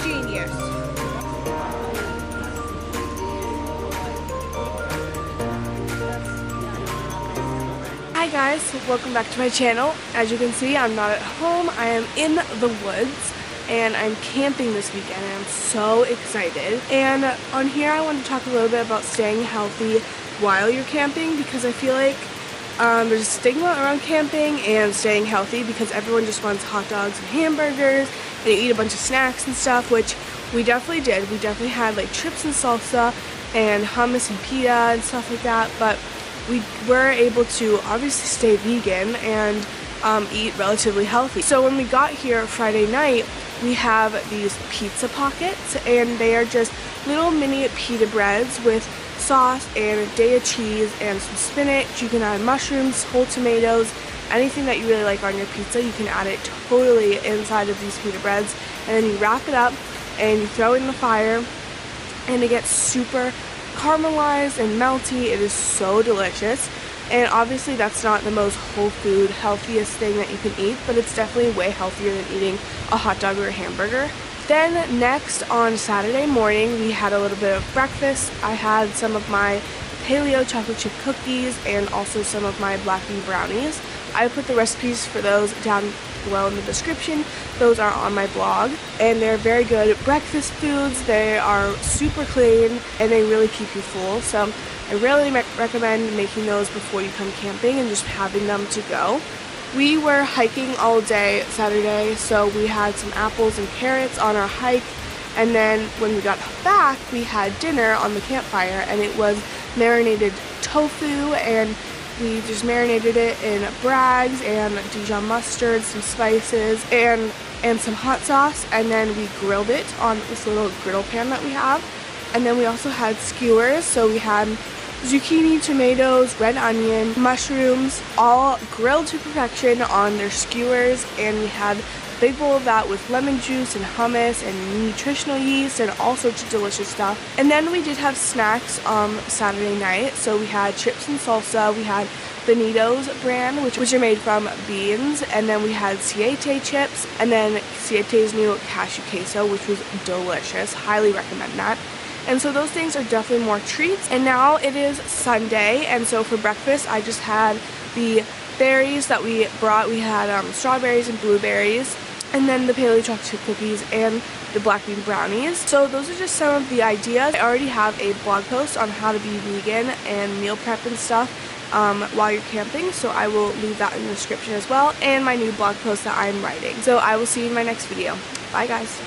genius. Hi guys, welcome back to my channel. As you can see, I'm not at home. I am in the woods and I'm camping this weekend and I'm so excited. And on here I want to talk a little bit about staying healthy while you're camping, because I feel like there's a stigma around camping and staying healthy because everyone just wants hot dogs and hamburgers and eat a bunch of snacks and stuff, which we definitely did. We definitely had like chips and salsa and hummus and pita and stuff like that, but we were able to obviously stay vegan and eat relatively healthy. So when we got here Friday night, we have these pizza pockets, and they are just little mini pita breads with sauce and a day of cheese and some spinach. You can add mushrooms, whole tomatoes, anything that you really like on your pizza. You can add it totally inside of these pita breads, and then you wrap it up and you throw it in the fire, and it gets super caramelized and melty. It is so delicious, and obviously that's not the most whole food healthiest thing that you can eat, but it's definitely way healthier than eating a hot dog or a hamburger. Then next on Saturday morning we had a little bit of breakfast. I had some of my paleo chocolate chip cookies and also some of my black bean brownies. I put the recipes for those down below in the description. Those are on my blog, and they're very good breakfast foods. They are super clean and they really keep you full, so I really recommend making those before you come camping and just having them to go. We were hiking all day Saturday, so we had some apples and carrots on our hike, and then when we got back we had dinner on the campfire, and it was marinated tofu, and we just marinated it in Bragg's and Dijon mustard, some spices, and some hot sauce, and then we grilled it on this little griddle pan that we have. And then we also had skewers, so we had zucchini, tomatoes, red onion, mushrooms, all grilled to perfection on their skewers, and we had a big bowl of that with lemon juice and hummus and nutritional yeast and all sorts of delicious stuff. And then we did have snacks Saturday night, so we had chips and salsa, we had Benito's brand, which are made from beans, and then we had Siete chips, and then Siete's new cashew queso, which was delicious. Highly recommend that. And so those things are definitely more treats. And now it is Sunday, and so for breakfast I just had the berries that we brought. We had strawberries and blueberries, and then the paleo chocolate chip cookies and the black bean brownies. So those are just some of the ideas. I already have a blog post on how to be vegan and meal prep and stuff while you're camping, so I will leave that in the description as well, and my new blog post that I'm writing. So I will see you in my next video. Bye guys.